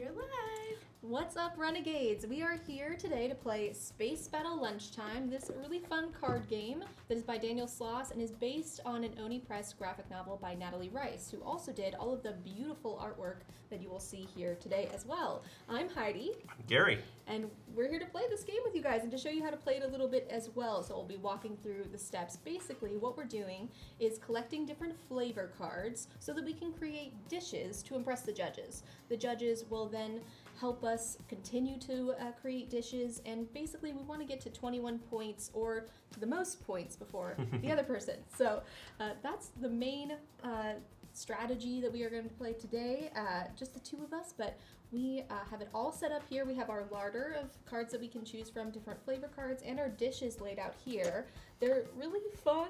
You're live. What's up, Renegades? We are here today to play Space Battle Lunchtime, this really fun card game that is by Daniel Sloss and is based on an Oni Press graphic novel by Natalie Rice, who also did all of the beautiful artwork that you will see here today as well. I'm Heidi. I'm Gary. And we're here to play this game with you guys and to show you how to play it a little bit as well. So we'll be walking through the steps. Basically, what we're doing is collecting different flavor cards so that we can create dishes to impress the judges. The judges will then help us continue to create dishes, and basically we want to get to 21 points or to the most points before the other person. So that's the main strategy that we are going to play today, just the two of us, but we have it all set up here. We have our larder of cards that we can choose from, different flavor cards, and our dishes laid out here. They're really fun,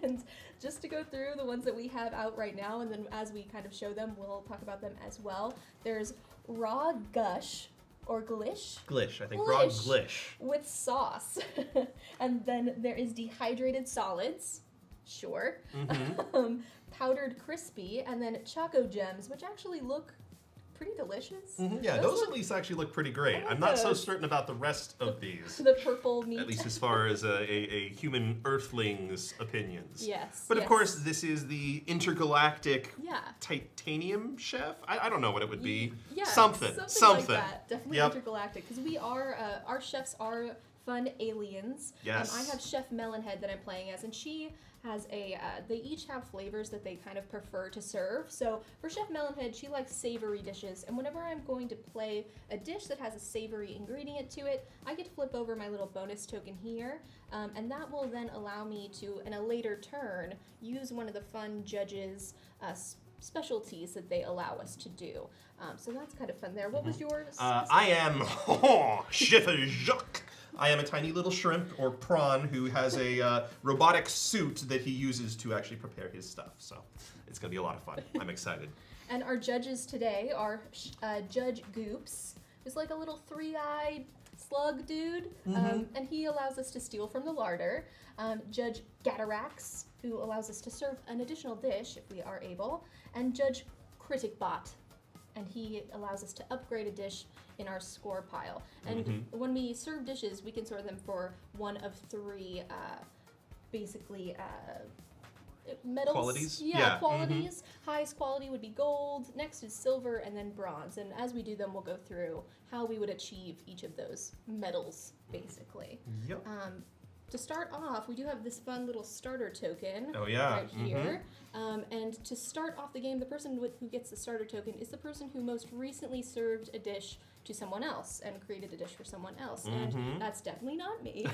and just to go through the ones that we have out right now, and then as we kind of show them, we'll talk about them as well. There's raw gush, or glish. Glish, I think raw glish. With sauce. And then there is dehydrated solids, sure. Mm-hmm. Powdered crispy, and then choco gems, which actually look pretty delicious. Mm-hmm. Yeah, those at least actually look pretty great. I'm not so certain about the rest of these. The purple meat. At least as far as a human earthling's opinions. Yes. But of course, this is the intergalactic Yeah. titanium chef? I don't know what it would be. Yeah, something. like that. Definitely Yep. intergalactic, because we are, our chefs are fun aliens. Yes. I have Chef Melonhead that I'm playing as, and she has they each have flavors that they kind of prefer to serve. So for Chef Melonhead, she likes savory dishes, and whenever I'm going to play a dish that has a savory ingredient to it, I get to flip over my little bonus token here, and that will then allow me to, in a later turn, use one of the fun judges' specialties that they allow us to do. So that's kind of fun there. What was yours? I am Chef Jacques. I am a tiny little shrimp or prawn who has a robotic suit that he uses to actually prepare his stuff. So it's going to be a lot of fun. I'm excited. And our judges today are Judge Goops, who's like a little three-eyed slug dude, and he allows us to steal from the larder. Judge Gatarax, who allows us to serve an additional dish if we are able. And Judge Criticbot, and he allows us to upgrade a dish in our score pile. And when we serve dishes, we can sort them for one of three, basically, metals. Qualities? Yeah, qualities. Highest quality would be gold, next is silver, and then bronze. And as we do them, we'll go through how we would achieve each of those metals, basically. Yep. To start off, we do have this fun little starter token right here. And to start off the game, the person who gets the starter token is the person who most recently served a dish to someone else and created a dish for someone else. And that's definitely not me.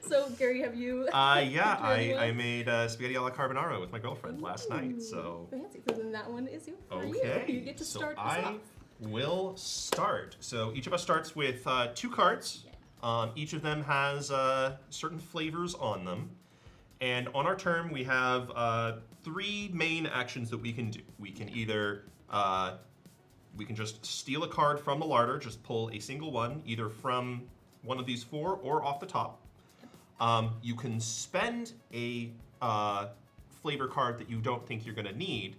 So, Gary, have you? I made spaghetti alla carbonara with my girlfriend last night. So fancy. So then that one is for okay. you. You get to start us off. Will start. So each of us starts with 2 cards. Each of them has certain flavors on them. And on our turn, we have 3 main actions that we can do. We can either, we can just steal a card from the larder, just pull a single one, either from one of these 4 or off the top. You can spend a flavor card that you don't think you're going to need.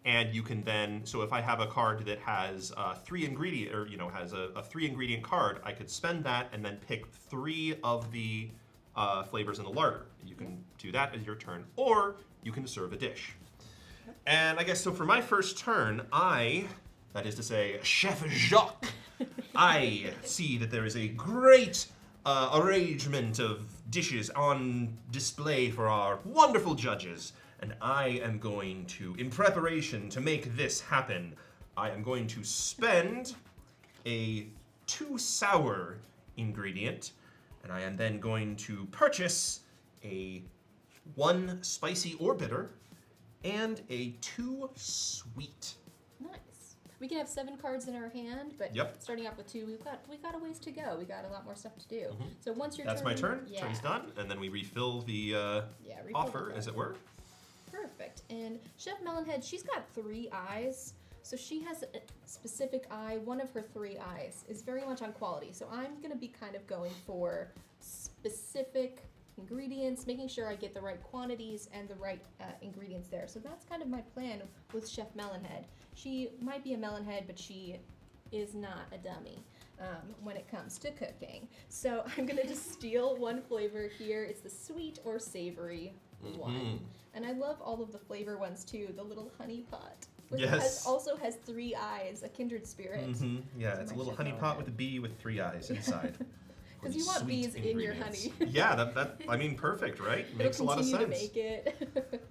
And you can then, so if I have a card that has 3 ingredient, or has a 3 ingredient card, I could spend that and then pick 3 of the flavors in the larder. You can do that as your turn, or you can serve a dish. And I guess, so for my first turn, that is to say, Chef Jacques, I see that there is a great arrangement of dishes on display for our wonderful judges. And I am going to, in preparation to make this happen, I am going to spend a 2 sour ingredient, and I am then going to purchase a 1 spicy or bitter, and a 2 sweet. Nice. We can have 7 cards in our hand, but starting off with 2, we've got a ways to go. We got a lot more stuff to do. So once your That's turn, my turn. Yeah. Turn's done, and then we refill the offer, as it were. Perfect. And Chef Melonhead, she's got 3 eyes, so she has a specific eye. One of her 3 eyes is very much on quality. So I'm going to be kind of going for specific ingredients, making sure I get the right quantities and the right ingredients there. So that's kind of my plan with Chef Melonhead. She might be a melonhead, but she is not a dummy when it comes to cooking. So I'm going to just steal one flavor here. It's the sweet or savory one. And I love all of the flavor ones too. The little honey pot. Which also has 3 eyes, a kindred spirit. Yeah, it's a little honey pot with a bee with 3 eyes inside. Because you want bees in your honey. Yeah, that I mean, perfect, right? Makes a lot of sense. To make it.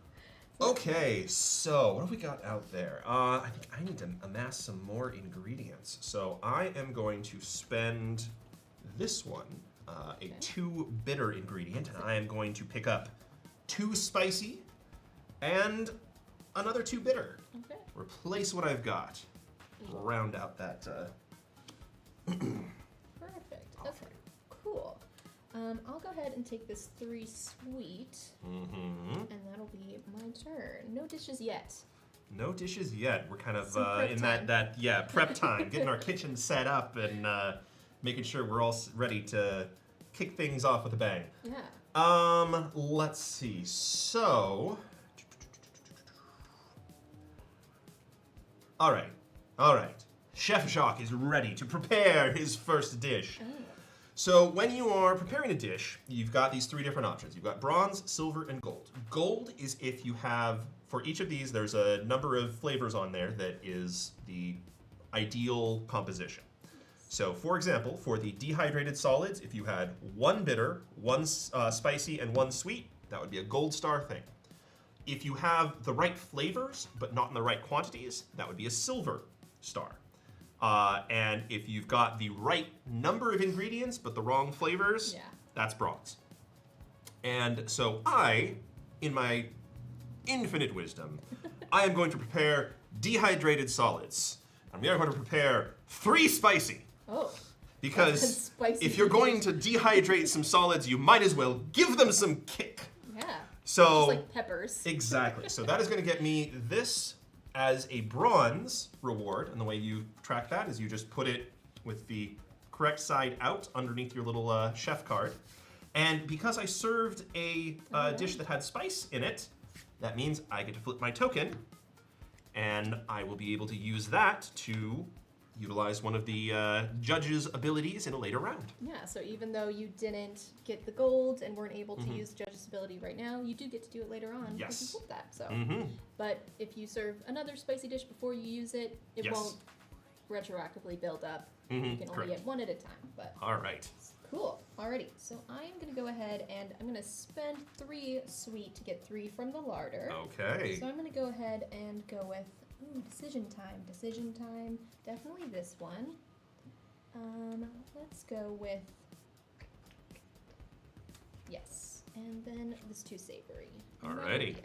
Okay, so what have we got out there? I think I need to amass some more ingredients. So I am going to spend this one, a 2 bitter ingredient, and I am going to pick up 2 spicy and another 2 bitter. Okay. Replace what I've got. Round out that. Perfect. Okay. Cool. I'll go ahead and take this 3 sweet, and that'll be my turn. No dishes yet. No dishes yet. We're kind of in time. that prep time, getting our kitchen set up and making sure we're all ready to kick things off with a bang. Yeah. Let's see. So, all right. Chef Jacques is ready to prepare his first dish. Oh. So when you are preparing a dish, you've got these 3 different options. You've got bronze, silver, and gold. Gold is if you have, for each of these, there's a number of flavors on there that is the ideal composition. So for example, for the dehydrated solids, if you had 1 bitter, 1 spicy, and 1 sweet, that would be a gold star thing. If you have the right flavors, but not in the right quantities, that would be a silver star. And if you've got the right number of ingredients, but the wrong flavors, that's bronze. And so I, in my infinite wisdom, I am going to prepare dehydrated solids. And we are going to prepare 3 spicy. Oh. Because if you're going to dehydrate some solids, you might as well give them some kick. Yeah. So, just like peppers. Exactly. So that is going to get me this as a bronze reward, and the way you track that is you just put it with the correct side out underneath your little chef card. And because I served a dish that had spice in it, that means I get to flip my token, and I will be able to use that to utilize one of the judge's abilities in a later round. Yeah, so even though you didn't get the gold and weren't able to use judge's ability right now, you do get to do it later on. Yes. You flip that. So, but if you serve another spicy dish before you use it, it won't retroactively build up. You can only get 1 at a time. But all right. Cool. Alrighty. So I'm gonna go ahead and I'm gonna spend 3 sweet to get 3 from the larder. Okay. So I'm gonna go ahead and go with decision time. Decision time. Definitely this one. Let's go with and then this 2 savory. Alrighty. So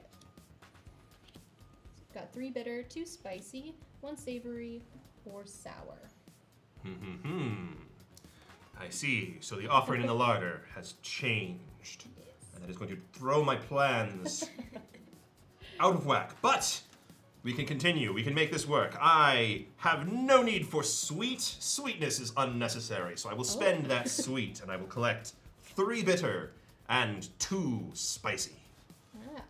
got 3 bitter, 2 spicy, 1 savory, 4 sour. I see. So the offering in the larder has changed. Yes. And that is going to throw my plans out of whack. But we can continue. We can make this work. I have no need for sweet. Sweetness is unnecessary. So I will spend that sweet and I will collect 3 bitter and 2 spicy. Ah,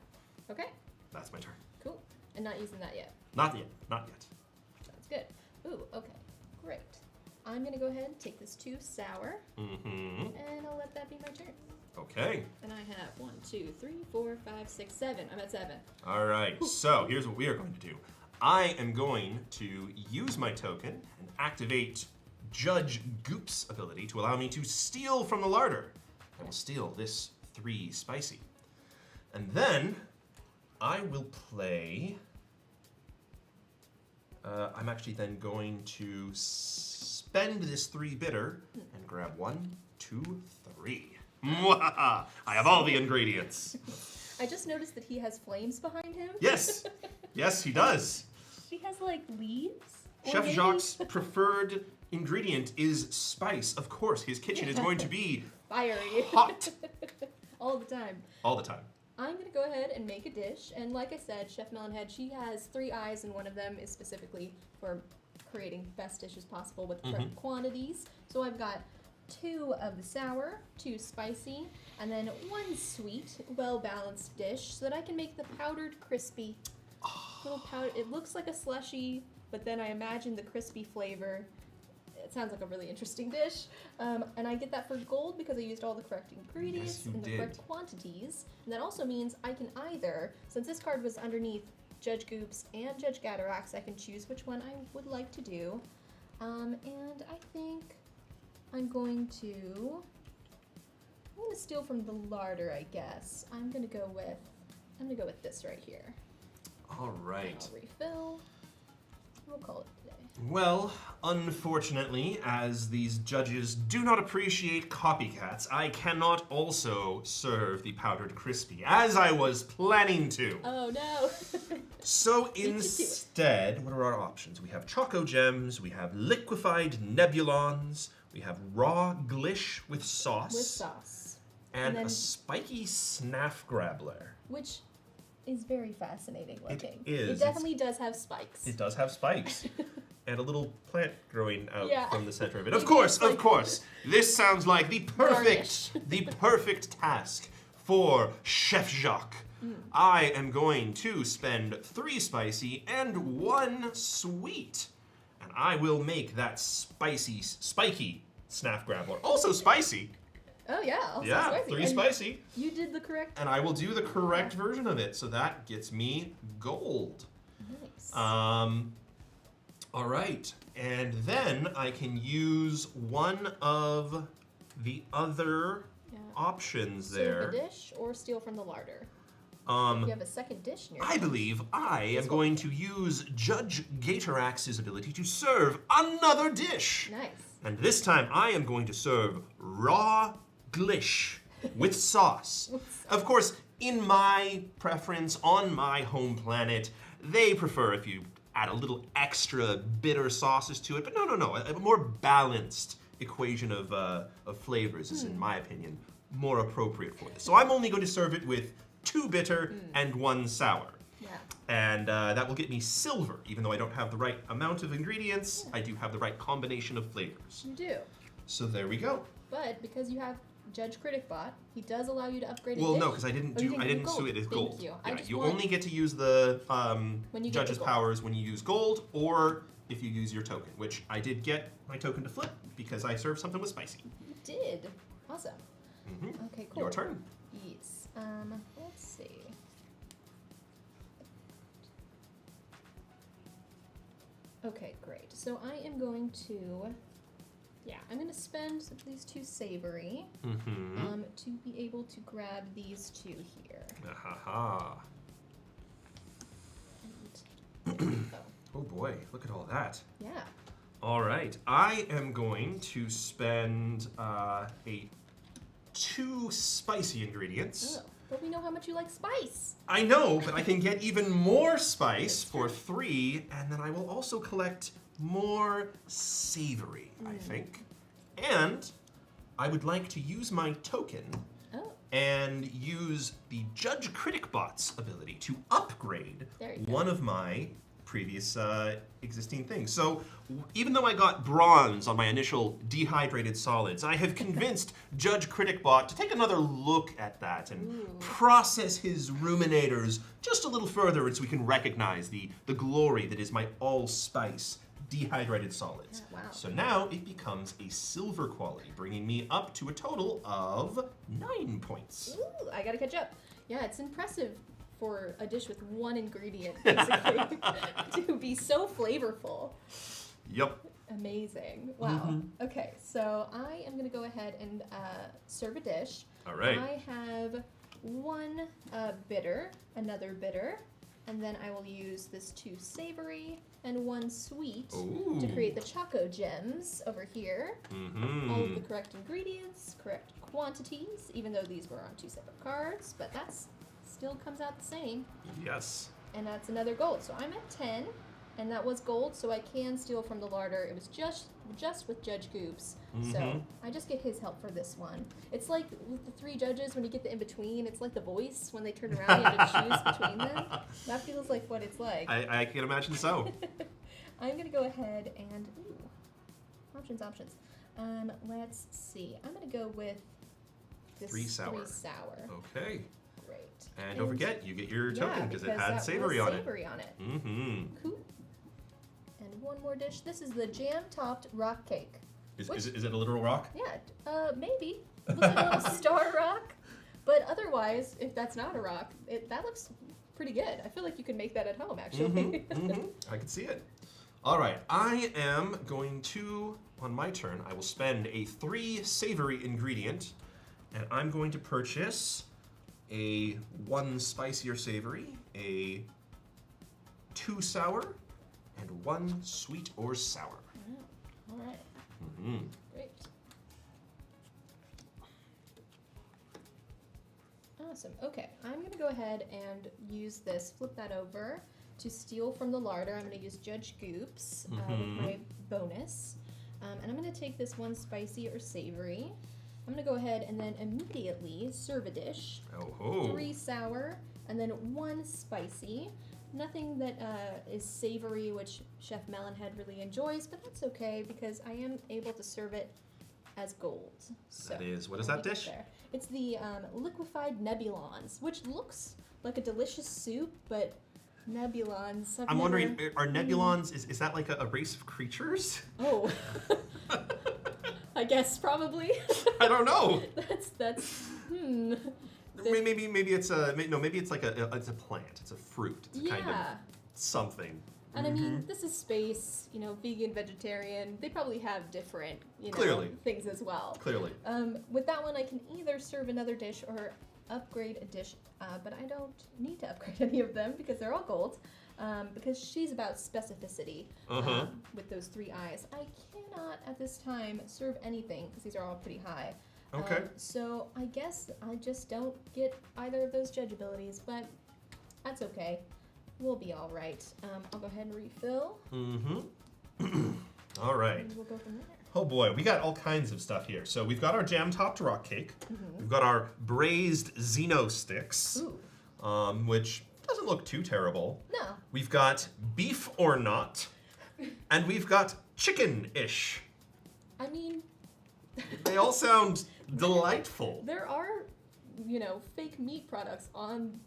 okay. That's my turn. Cool. And not using that yet. Not yet. Not yet. Sounds good. Ooh, okay. Great. I'm going to go ahead and take this 2 sour. And I'll let that be my turn. Okay. And I have 1, 2, 3, 4, 5, 6, 7. I'm at 7. All right. So here's what we are going to do. I am going to use my token and activate Judge Goop's ability to allow me to steal from the larder. I will steal this 3 spicy. And then I will play... I'm actually then going to spend this 3 bitter and grab 1, 2, 3. Mwahaha! I have all the ingredients. I just noticed that he has flames behind him. Yes. Yes, he does. He has, like, leaves? Chef Jacques' preferred ingredient is spice. Of course, his kitchen is going to be fiery. Hot. All the time. All the time. I'm going to go ahead and make a dish. And like I said, Chef Melonhead, she has 3 eyes, and one of them is specifically for creating the best dishes possible with correct quantities. So I've got 2 of the sour, 2 spicy, and then 1 sweet, well-balanced dish so that I can make the powdered crispy. Little powder. It looks like a slushie, but then I imagine the crispy flavor It sounds like a really interesting dish. And I get that for gold because I used all the correct ingredients you and the did. correct quantities. And that also means I can either, since this card was underneath Judge Goops and Judge Gatarax, I can choose which one I would like to do. And I think I'm going to steal from the larder, I guess. I'm gonna go with this right here. All right. I'll refill. We'll call it today. Well, unfortunately, as these judges do not appreciate copycats, I cannot also serve the powdered crispy, as I was planning to. Oh no! So instead, what are our options? We have Choco Gems, we have liquefied Nebulons, we have raw glish with sauce. With sauce. And then, a spiky Snaff Grabbler. which is very fascinating looking. It is. It definitely does have spikes. It does have spikes. And a little plant growing out from the center of it. Maybe Of course, it's like of course. This sounds like the perfect task for Chef Jacques. I am going to spend 3 spicy and 1 sweet. And I will make that spiky Snaff Grabbler. Also spicy. Oh yeah, also Yeah, spicy. 3 And spicy. You did the correct. And I will do the correct version of it. So that gets me gold. Nice. All right, and then I can use one of the other options there. Serve a dish or steal from the larder. Um, You have a second dish in your I hand. believe I am going to use Judge Gatarax's ability to serve another dish. Nice. And this time I am going to serve raw glish with sauce. Of course, in my preference, on my home planet, they prefer if you add a little extra bitter sauces to it. But no. A more balanced equation of flavors is, in my opinion, more appropriate for this. So I'm only going to serve it with 2 bitter and 1 sour. Yeah. And that will get me silver. Even though I don't have the right amount of ingredients, I do have the right combination of flavors. You do. So there we go. But because you have Judge Critic Bot, he does allow you to upgrade a Well, dish. no, because I didn't you do. can I do didn't gold. do it as Thank gold. you. I Yeah, just you want- only get to use the When you get judge's the gold. powers when you use gold, or if you use your token. Which I did get my token to flip because I served something with spicy. You did. Awesome. Okay, cool. Your turn. Yes. Let's see. Okay, great. So I am going to, I'm going to spend these 2 savory to be able to grab these 2 here. Ha. And, Oh boy, look at all that. yeah. All right, I am going to spend 2 spicy ingredients. Oh, but we know how much you like spice. I know, but I can get even more spice for 3, and then I will also collect more savory, I think. And I would like to use my token and use the Judge Critic Bot's ability to upgrade one of my previous existing things. So even though I got bronze on my initial dehydrated solids, I have convinced Judge Criticbot to take another look at that and process his ruminators just a little further so we can recognize the glory that is my allspice dehydrated solids. Wow. So now it becomes a silver quality, bringing me up to a total of 9 points. Ooh, I gotta catch up. Yeah, it's impressive for a dish with 1 ingredient, basically, to be so flavorful. Yep. Amazing. Wow. Okay, so I am going to go ahead and serve a dish. All right. I have 1 bitter, another bitter, and then I will use this 2 savory and 1 sweet to create the Choco Gems over here. All of the correct ingredients, correct quantities, even though these were on 2 separate cards, but that's still comes out the same. Yes. And that's another gold. So I'm at 10, and that was gold, so I can steal from the larder. It was just with Judge Goops. So I just get his help for this one. It's like with the 3 judges, when you get the in-between, it's like The Voice. When they turn around, you have to choose between them. That feels like what it's like. I can imagine so. I'm going to go ahead and... Options. Let's see. I'm going to go with this 3 sour. 3 sour. Okay. Great. And don't forget, you get your token because it had that savory was on it. savory on it. Mm-hmm. Cool. And one more dish. This is the jam-topped rock cake. Is it a literal rock? Yeah, maybe. Looks like a little star rock. But otherwise, if that's not a rock, that looks pretty good. I feel like you could make that at home, actually. I can see it. All right, I am going to, on my turn, I will spend a 3 savory ingredient, and I'm going to purchase a 1 spicy or savory, a 2 sour, and 1 sweet or sour. All right. Great. Awesome. Okay, I'm going to go ahead and use this, flip that over, to steal from the larder. I'm going to use Judge Goops with my bonus. And I'm going to take this 1 spicy or savory. I'm going to go ahead and then immediately serve a dish. 3 sour, and then 1 spicy. Nothing that is savory, which Chef Melonhead really enjoys, but that's okay because I am able to serve it as gold. So that is, what is that dish? It's the liquefied nebulons, which looks like a delicious soup, but nebulons. I'm wondering, are nebulons, is that like a race of creatures? Oh. I guess probably. I don't know. That's Maybe it's like it's a plant. It's a fruit. It's a kind of something. And I mean, this is space, vegan, vegetarian. They probably have different, Clearly. things as well. Clearly. With that one, I can either serve another dish or upgrade a dish, but I don't need to upgrade any of them because they're all gold. Because she's about specificity with those 3 eyes. I cannot at this time serve anything because these are all pretty high. Okay. So I guess I just don't get either of those judge abilities, but that's okay. We'll be all right. I'll go ahead and refill. All right. And we'll go from there. Oh boy, we got all kinds of stuff here. So we've got our jam-topped rock cake. We've got our braised Xeno sticks, which doesn't look too terrible. No. We've got beef or not, and we've got chicken-ish. I mean, they all sound delightful. There are, fake meat products on,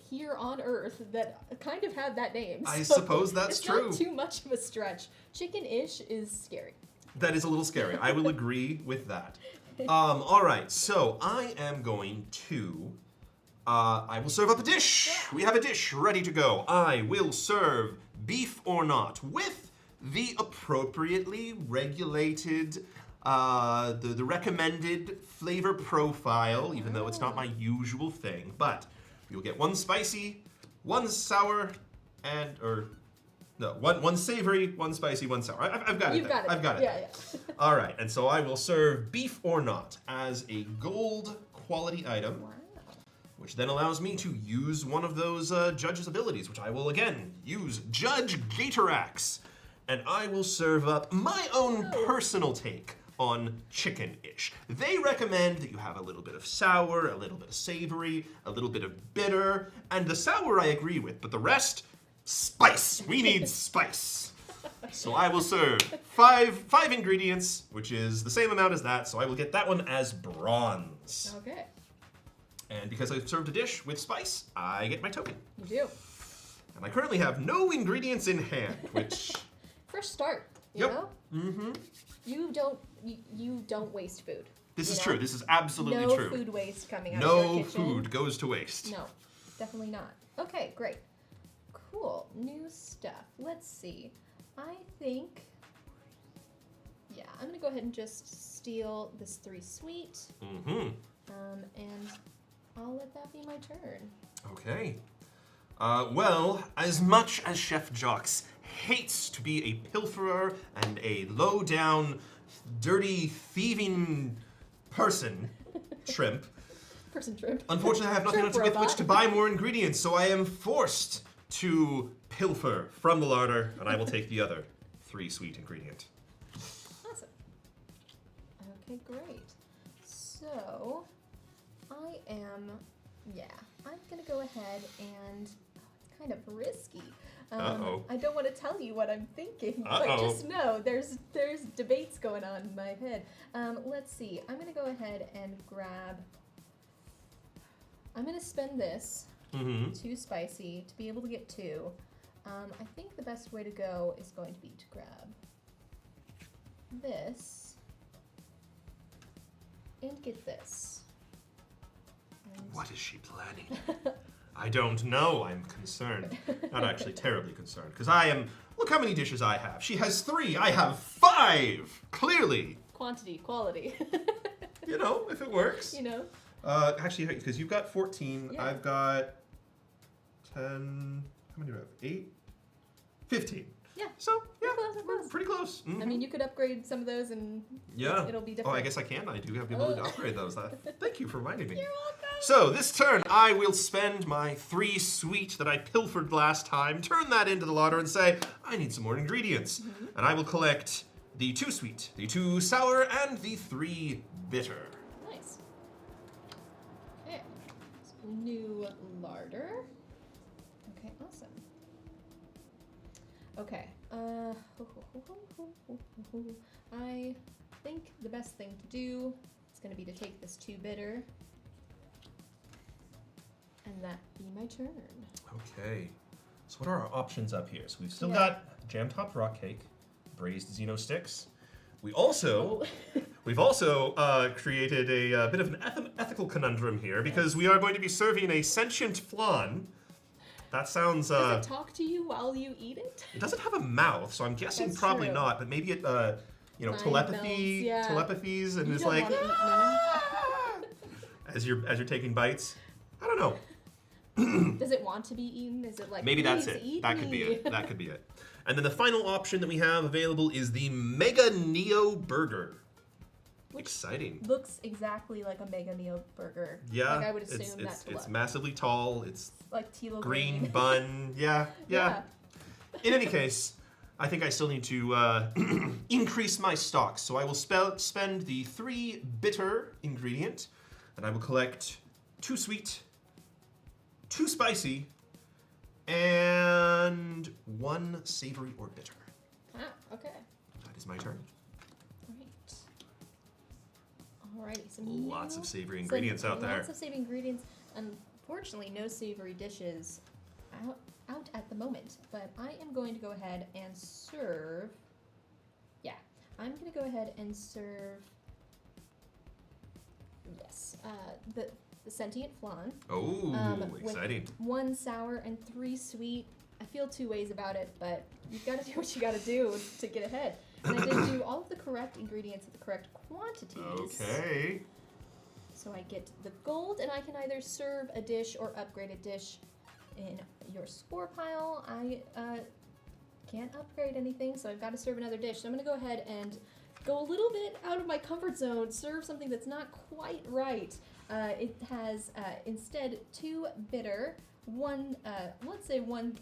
here on Earth that kind of have that name. I suppose that's true. It's not too much of a stretch. Chicken-ish is scary. That is a little scary. I will agree with that. All right, so I am going to... I will serve up a dish. We have a dish ready to go. I will serve beef or not with the appropriately regulated, the recommended flavor profile, even though it's not my usual thing. But you'll get 1 spicy, 1 sour, one savory, 1 spicy, 1 sour. I've got it. You've got it. I've got it. Yeah. All right, and so I will serve beef or not as a gold quality item. Wow. Which then allows me to use one of those judge's abilities, which I will again use Judge Gatorax. And I will serve up my own personal take on chicken-ish. They recommend that you have a little bit of sour, a little bit of savory, a little bit of bitter, and the sour I agree with, but the rest, spice. We need spice. So I will serve five ingredients, which is the same amount as that, so I will get that one as bronze. Okay. And because I've served a dish with spice, I get my token. You do. And I currently have no ingredients in hand, which... Fresh start, you know? You don't waste food. This is true. This is absolutely no true. No food waste coming out of your kitchen. No food goes to waste. No, definitely not. Okay, great. Cool. New stuff. Let's see. I think... Yeah, I'm going to go ahead and just steal this 3 sweet. And I'll let that be my turn. Okay. Well, as much as Chef Jocks hates to be a pilferer and a low-down, dirty, thieving person, shrimp. Unfortunately, I have nothing with which to buy more ingredients, so I am forced to pilfer from the larder, and I will take the other 3 sweet ingredient. Awesome. Okay, great. So... I'm gonna go ahead and, it's kind of risky. I don't want to tell you what I'm thinking, but just know there's debates going on in my head. Let's see, I'm gonna go ahead and I'm gonna spend this 2 spicy to be able to get 2. I think the best way to go is going to be to grab this and get this. And What is she planning? I don't know. I'm concerned. Not actually terribly concerned, because I am. Look how many dishes I have. She has 3. I have 5. Clearly. quantity, quality. You know, if it works. You know. Actually, because you've got 14, Yeah. I've got 10. How many do I have? 8? 15. Yeah. So, yeah, We're close, we're we're close. pretty close. I mean, you could upgrade some of those and yeah. it'll be Oh, different. I guess I can. I do have the ability to upgrade those. Thank you for reminding me. You're welcome. So, this turn, I will spend my 3 sweet that I pilfered last time, turn that into the larder, and say, I need some more ingredients. And I will collect the 2 sweet, the 2 sour, and the 3 bitter. Nice. Okay. So new larder. Okay, awesome. Okay. I think the best thing to do is going to be to take this 2 bitter. And that be my turn. Okay. So what are our options up here? So we've still Yeah. got jam-topped rock cake, braised Xeno sticks. We've also created a bit of an ethical conundrum here because we are going to be serving a sentient flan. That sounds. Does it talk to you while you eat it? It doesn't have a mouth, so I'm guessing That's probably true. not. But maybe it, Mind telepathy, melds, yeah. telepathies, and You it's don't like want to eat me. "Ah!" as you're taking bites. I don't know. Does it want to be eaten? Is it like Maybe that's "Please it. eat That could be me"? it. That could be it. And then the final option that we have available is the Mega Neo Burger. Which Exciting. looks exactly like a Mega Neo burger. Yeah. Like I would assume it's that to look. massively tall. It's Like teal green bun. Yeah. In any case, I think I still need to increase my stocks. So I will spend the 3 bitter ingredient, and I will collect 2 sweet, 2 spicy, and 1 savory or bitter. Ah, okay. That is my turn. Alrighty, some Lots new- of savory ingredients out there. Lots of savory ingredients. Unfortunately, no savory dishes out at the moment. But I am going to go ahead and serve. Yeah, I'm going to go ahead and serve. Yes, the sentient flan. Oh, with exciting. 1 sour and 3 sweet. I feel 2 ways about it, but you've got to do what you got to do to get ahead. And I did do all of the correct ingredients at the correct quantities. Okay. So I get the gold, and I can either serve a dish or upgrade a dish in your score pile. I can't upgrade anything, so I've got to serve another dish. So I'm going to go ahead and go a little bit out of my comfort zone, serve something that's not quite right. It has instead 2 bitter, 1, let's say one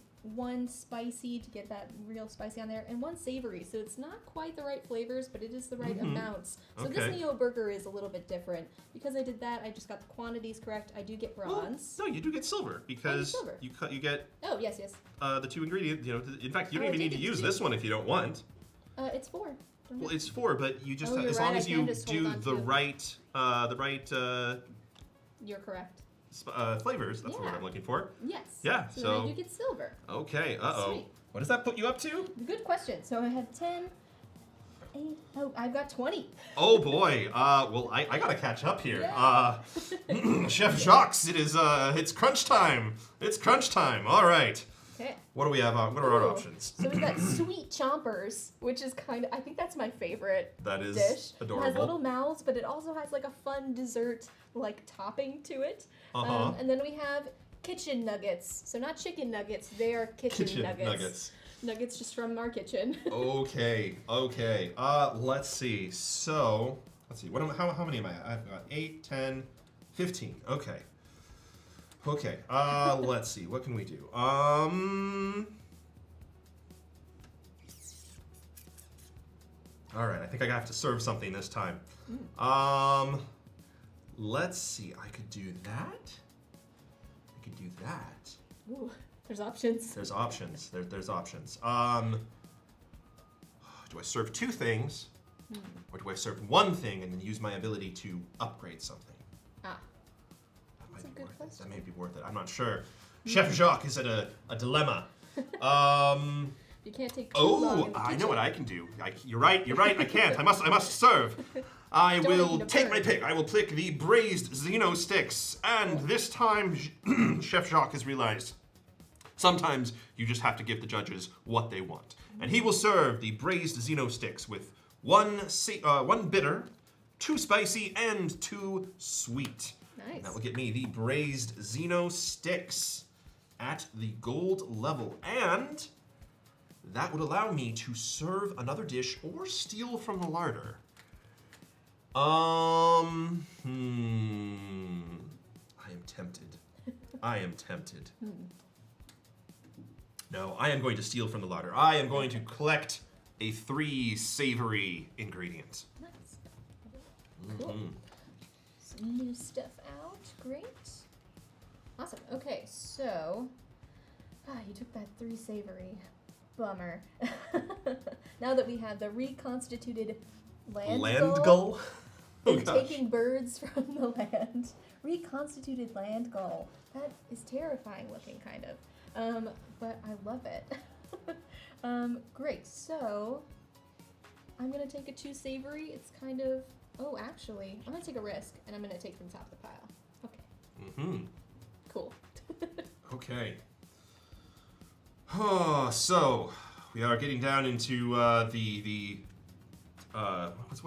spicy to get that real spicy on there, and 1 savory. So it's not quite the right flavors, but it is the right amounts. So this Okay. Neo burger is a little bit different. Because I did that, I just got the quantities correct. I do get bronze. Well, no, you do get silver because silver. you get Oh, yes. the 2 ingredients. You know, in fact, you Oh, don't I even did need to get use 2. this one if you don't want. It's 4. Don't Well, have- it's 4, but you just Oh, you're as long right, as I can you just hold do on the to- right You're correct. flavors. That's the word Yeah. I'm looking for. Yes. Yeah, So, so- then I do get silver. Okay. Sweet. What does that put you up to? Good question. So I had 10, 8, oh, I've got 20. Oh boy. Well, I gotta catch up here. Yeah. Chef Jacques, it's crunch time. It's crunch time. All right. Okay. What do we have? What are our Ooh. options? So we've got sweet chompers, which is I think that's my favorite That is dish. It adorable. has little mouths, but it also has like a fun dessert like topping to it. Uh-huh. And then we have kitchen nuggets. So not chicken nuggets, they are kitchen nuggets. Nuggets just from our kitchen. Okay. Let's see. So, let's see. How many am I at? I've got 8, 10, 15. Okay. Let's see. What can we do? All right. I think I have to serve something this time. Let's see. I could do that. Ooh, there's options. There's options. There's options. Do I serve 2 things, or do I serve 1 thing and then use my ability to upgrade something? Ah, That might That's a be good worth it. question. That may be worth it. I'm not sure. Chef Jacques is at a dilemma. You can't take too long in the I know kitchen. what I can do. You're right. I can't. I must serve. I Don't will need to take burn. my pick. I will pick the braised Xeno sticks. And this time, Chef Jacques has realized sometimes you just have to give the judges what they want. And he will serve the braised Xeno sticks with one bitter, 2 spicy, and 2 sweet. Nice. That will get me the braised Xeno sticks at the gold level. And that would allow me to serve another dish or steal from the larder. I am tempted. No, I am going to steal from the larder. I am going to collect a 3 savory ingredient. Nice. Cool. Some new stuff out. Great. Awesome. Okay, so you took that 3 savory. Bummer. Now that we have the reconstituted land gull and taking birds from the land. Reconstituted land gull. That is terrifying looking, kind of. But I love it. Great. So I'm gonna take a 2 savory. It's kind of. Oh, actually, I'm gonna take a risk, and I'm gonna take from top of the pile. Okay. Cool. Okay. So we are getting down into the what's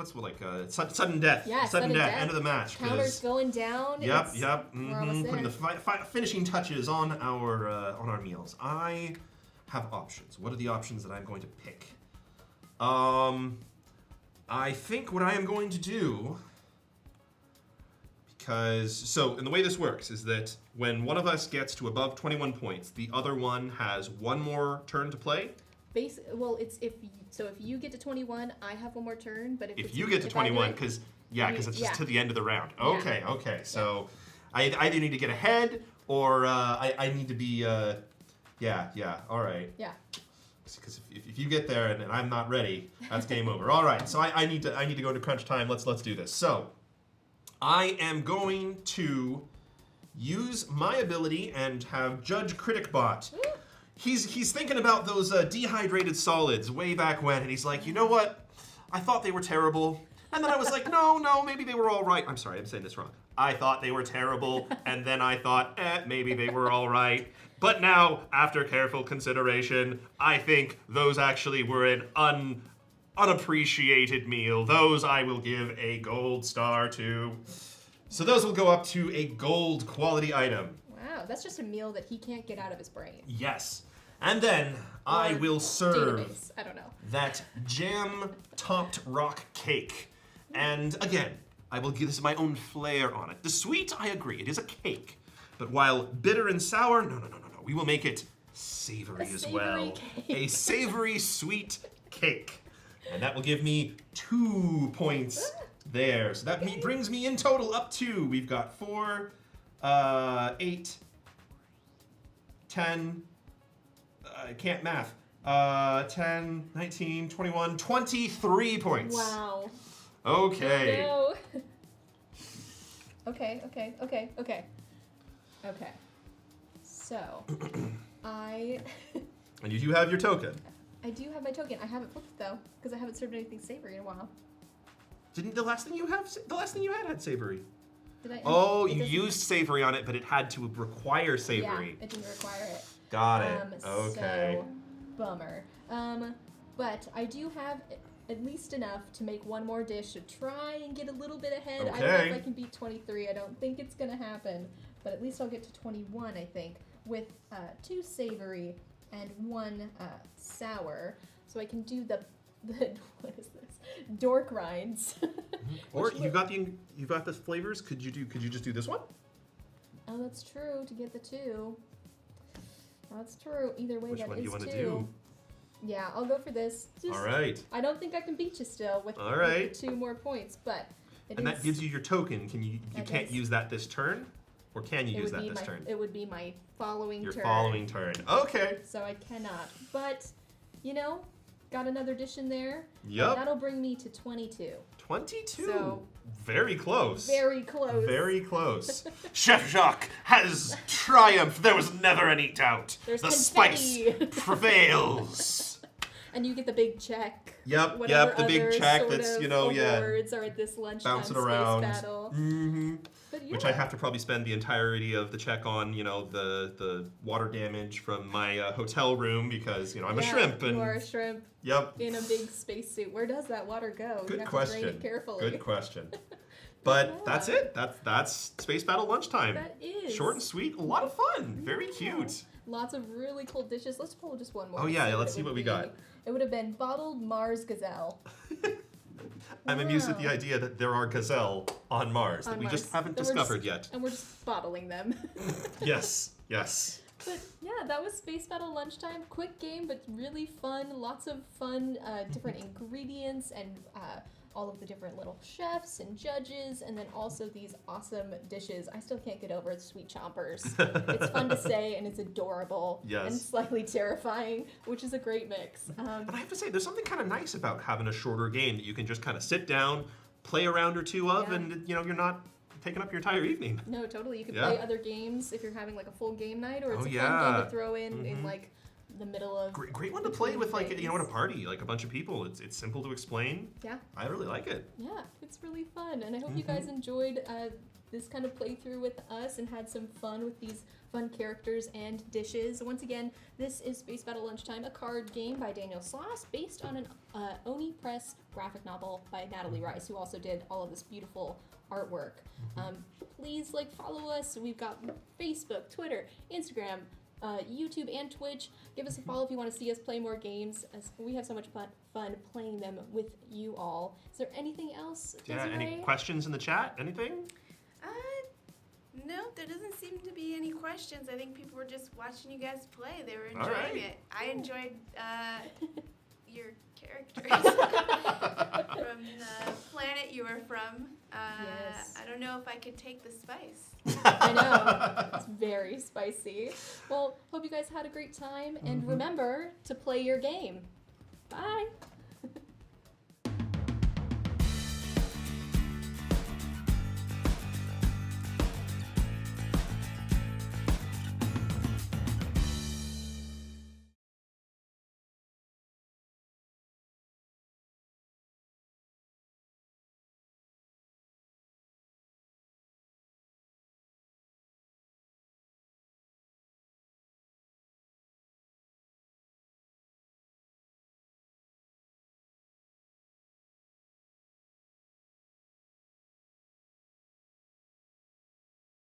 sudden death. Yeah, sudden death. End of the match. Counter's going down. Yep. We're almost Putting there. the finishing touches on our meals. I have options. What are the options that I'm going to pick? I think what I am going to do, and the way this works is that when one of us gets to above 21 points, the other one has one more turn to play. Well, it's if you get to 21, I have one more turn. But if you get to 21, because it's just to the end of the round. Okay. So I either need to get ahead or I need to be. All right. Yeah. Because if you get there and I'm not ready, that's game over. All right. So I need to go into crunch time. Let's do this. So I am going to use my ability and have Judge Critic Bot. He's thinking about those dehydrated solids way back when, and he's like, you know what? I thought they were terrible. And then I was like, no, maybe they were all right. I'm sorry, I'm saying this wrong. I thought they were terrible, and then I thought, maybe they were all right. But now, after careful consideration, I think those actually were an unappreciated meal. Those I will give a gold star to. So those will go up to a gold quality item. Wow, that's just a meal that he can't get out of his brain. Yes. And then I will serve Database. I don't know. that jam-topped rock cake. And again, I will give this my own flair on it. The sweet, I agree, it is a cake. But while bitter and sour, no. We will make it savory as well. Cake. A savory sweet cake. And that will give me 2 points there. So that brings me in total up to, we've got 4, 8, 10, I can't math. 10, 19, 21, 23 points. Wow. Okay. No. Okay. So, And you do have your token. I do have my token. I haven't flipped it though, because I haven't served anything savory in a while. Didn't the last thing you had savory? Did I? Oh, It you doesn't- used savory on it, but it had to require savory. Yeah, it didn't require it. Got it. Okay. So, bummer. But I do have at least enough to make one more dish to try and get a little bit ahead. I don't know Okay. if I can beat 23. I don't think it's gonna happen, but at least I'll get to 21. I think with 2 savory and 1 sour, so I can do the what is this? Dork rinds. Or you got the flavors. Could you just do this one? Oh, that's true. To get the 2. That's true. Either way, Which that one do is you want 2. to do? Yeah, I'll go for this. All right. I don't think I can beat you still with, All right. with the 2 more points, but And that gives you your token. You That can't does. use that this turn, or can you use that this turn? It would be my following Your turn. following turn. Okay. So I cannot. But, got another dish in there. Yep. That'll bring me to 22. 22. So, very close. very close. Very close. Chef Jacques has triumphed. There was never any doubt. There's the confetti. spice prevails. And you get the big check. Yep, Whatever the big other check sort that's, of you know, awards are at this lunchtime bouncing space around. battle. Mm-hmm. But yeah. Which I have to probably spend the entirety of the check on, you know, the water damage from my hotel room because, you know, I'm a shrimp. And you are a shrimp. Yep. In a big spacesuit. Where does that water go? Good you have question. to drain it carefully. Good question. But Yeah. that's it. That's Space Battle Lunchtime. That is. Short and sweet, a lot of fun. Very Yeah. cute. Lots of really cool dishes. Let's pull just one more. Oh, to yeah, see let's see it what would we be. got. It would have been bottled Mars gazelle. I'm amused at the Wow. idea that there are gazelle on Mars that On we Mars. just haven't And we're discovered just- yet. And we're just bottling them. Yes, yes. But yeah, that was Space Battle Lunchtime. Quick game, but really fun. Lots of fun, different ingredients and all of the different little chefs and judges, and then also these awesome dishes. I still can't get over the sweet chompers. It's fun to say, and it's adorable. Yes. And slightly terrifying, which is a great mix. But I have to say, there's something kind of nice about having a shorter game that you can just kind of sit down, play a round or two of, Yeah. and, you know, you're not taking up your entire evening. No, totally. You could Yeah. play other games if you're having like a full game night, or it's Oh, a fun yeah. game to throw in like the middle of. Great one to play with, like, you know, at a things. party, like a bunch of people. It's simple to explain. Yeah. I really like it. Yeah, it's really fun, and I hope you guys enjoyed this kind of playthrough with us and had some fun with these fun characters and dishes. Once again, this is Space Battle Lunchtime, a card game by Daniel Sloss, based on an Oni Press graphic novel by Natalie Rice, who also did all of this beautiful artwork. Please follow us. We've got Facebook, Twitter, Instagram, YouTube, and Twitch. Give us a follow if you want to see us play more games, as we have so much fun playing them with you all. Is there anything else, Yeah, Desiree? any questions in the chat? Anything? No, there doesn't seem to be any questions. I think people were just watching you guys play. They were All enjoying right. it. I enjoyed your characters from the planet you were from. Yes. I don't know if I could take the spice. I know. It's very spicy. Well, hope you guys had a great time, and remember to play your game. Bye.